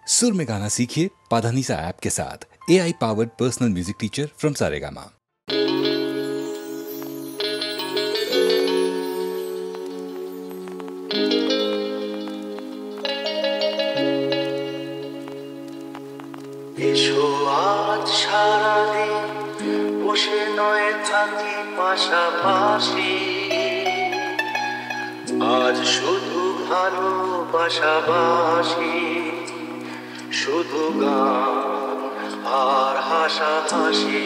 सुर में गाना सीखिए पाधानीसा ऐप के साथ। AI powered personal music teacher from Saregama. এসো আজ সারাদিন বসে নয় থাকি পাশাপাশি, আজ শুধু ভালোবাসাবাসি, শুধু গান আর হাসাহাসি।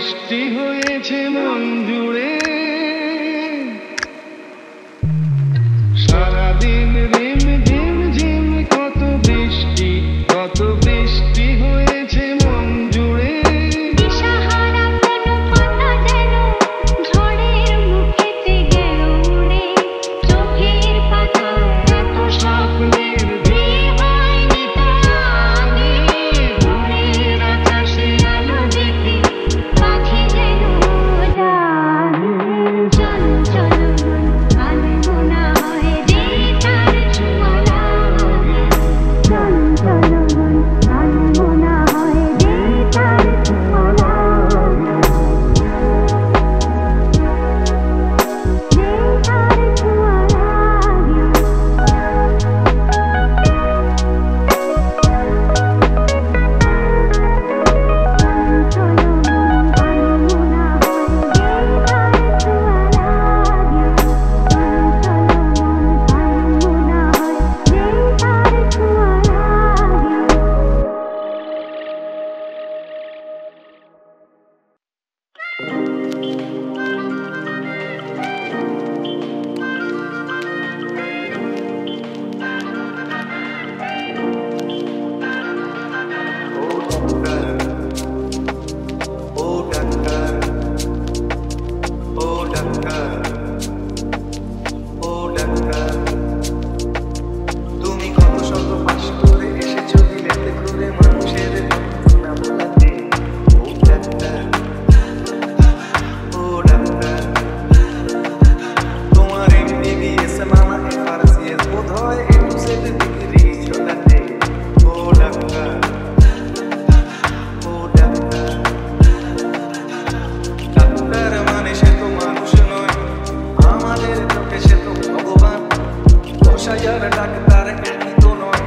বৃষ্টি হয়েছে মন জুড়ে সারাদিন রিম ঝিম ঝিম কত বৃষ্টি হয়েছে মন জুড়ে দিশাহারা কোনো পাতা যেন ঝড়ের মুখেতে গেল উড়ে চোখের পাতা এত স্বপ্নের হয়নি তার আগে ভোরের আকাশে আলো দেখে পাখি যেন ডাকে চল চল আনমনা হয়ে যে তার ছোঁয়া লাগে চল চল আনমনা হয়ে যে তার ছোঁয়া লাগে যে তার ছোঁয়া ও ডাক্তার, ও ডাক্তার, ও ডাক্তার, তুমি কত শত পাশ করে এসেছো বিলেতে ঘুরে মানুষের যন্ত্রণা ভোলাতে। ও ডাক্তার, ও ডাক্তার, তোমার MBBS মামা FRCS বোধ হয় A2Z ডিগ্রি ঝোলাতে। ও ডাক্তার, ও ডাক্তার, ডাক্তার মানে সে তো মানুষ নয়, আমাদের চোখে সে তো ভগবান। 10,000 ডাক্তার একই তো নয়,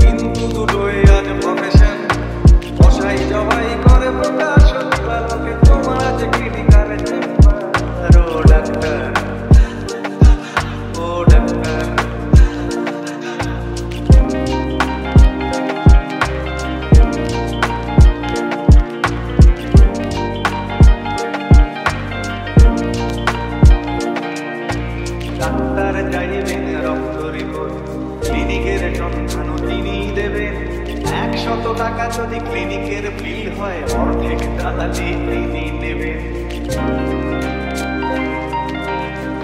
কিন্তু দুটোই আজ প্রফেশন। মশাই জবাই করে প্রকাশ লোকে তোমার আজ ক্রিটিকাল চেম্বার। ও ডাক্তার, ও ডাক্তার, ডাক্তার চাইবেন রক্ত রিপোর্ট, ক্লিনিকের সন্ধানও তিনিই দেবেন। 100 টাকা যদি ক্লিনিকের বিল হয়, অর্ধেক দালালি তিনি নেবেন।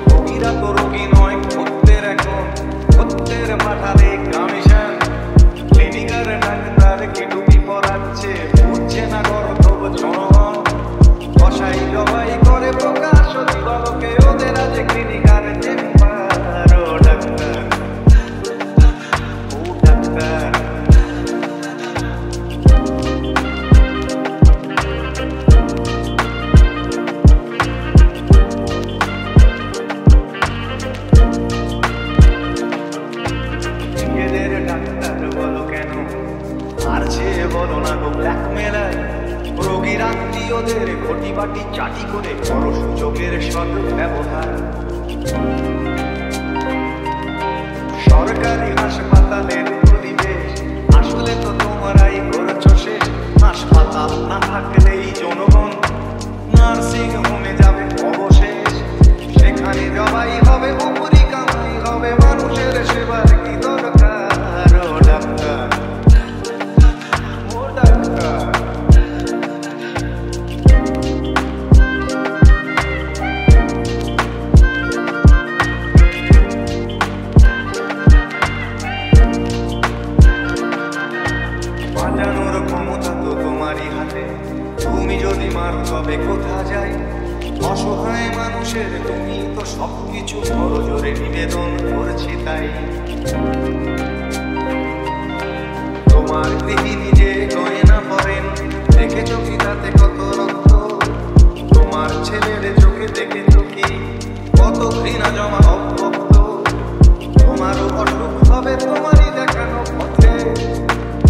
রোগীরা তো রোগী নয়, খদ্দের এখন খদ্দের পাঠালে কমিশন। ক্লিনিকার ডাক্তারকে টুপি পরাচ্ছে, বুঝছে না গর্ধব জনগণ। কসাই জবাই করে প্রকাশ দিবালোকে ওদের আজ ক্লিনিকার চেম্বার। ও ডাক্তার, ও ডাক্তার, নিজেদের ডাক্তার বলো কেন, আর সে বলো না গো ব্ল্যাকমেলার। রোগীর আত্মীয়দের ঘটি বাটি চাটি করে করো সুযোগের সদ ব্যবহার। সরকারি হাসপাতালের পরিবেশ আসলে তো তোমরাই করছো শেষ। হাসপাতাল না থাকলেই জনগণ নার্সিং হোমে যাবে অবশেষ। সেখানে জবাই হবে, উপরি কামাই হবে, মানুষের সেবার কি দরকার। ও ডাক্তার, ও ডাক্তার, বাঁচানোর ক্ষমতা তো তোমারই হাতে, তুমি যদি মারো তবে কোথা যায়। অসহায় মানুষের তুমি তো সবকিছু বড় জোরে নিবেদন করছি তাই। তোমার দিদি নিজে গয়না পরেন, দেখেছো কি তাতে কত রক্ত। তোমার ছেলের চোখে দেখেছো কি কত ঘৃণা জমা অভক্ত। তোমারও অসুখ হবে তোমারই দেখানো পথে,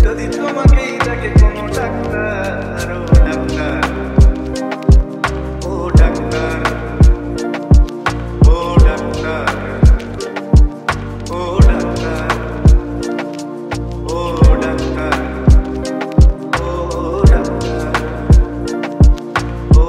যদি তোমাকেই দেখে কোনো ডাক্তার। ও ডাক্তার, ও ডাক্তার, ও ডাক্তার, ও ডাক্তার, ও ডাক্তার, ও ডাক্তার, ও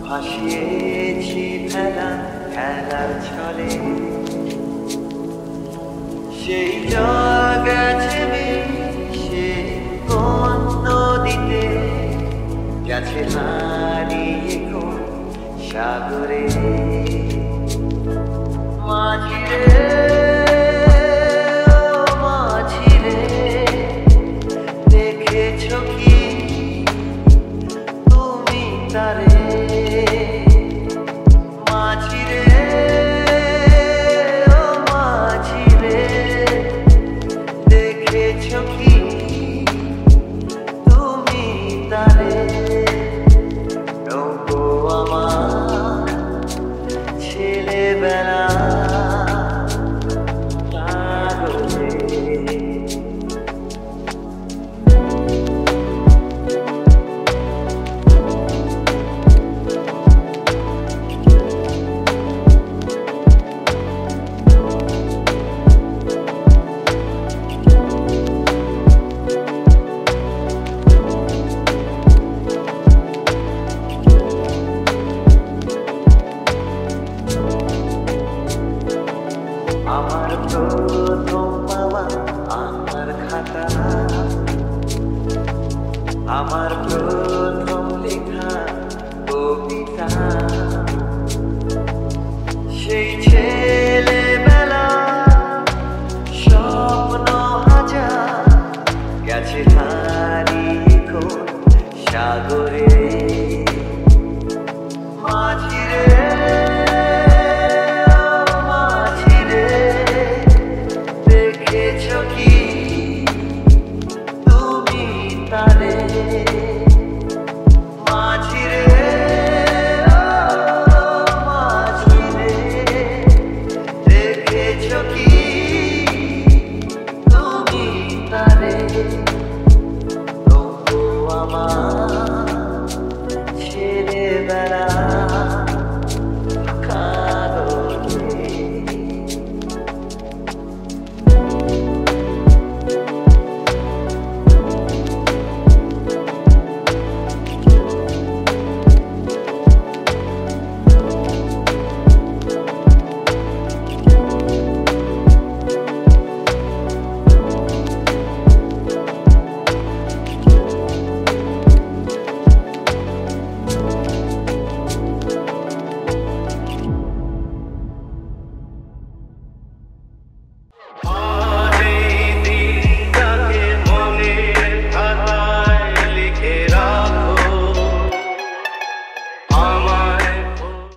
ভাসিয়েছি ভেলা খেলার ছলে সেই জল গেছে সে কোন নদীতে গেছে হারিয়ে কোন সাগরে মাঝিরে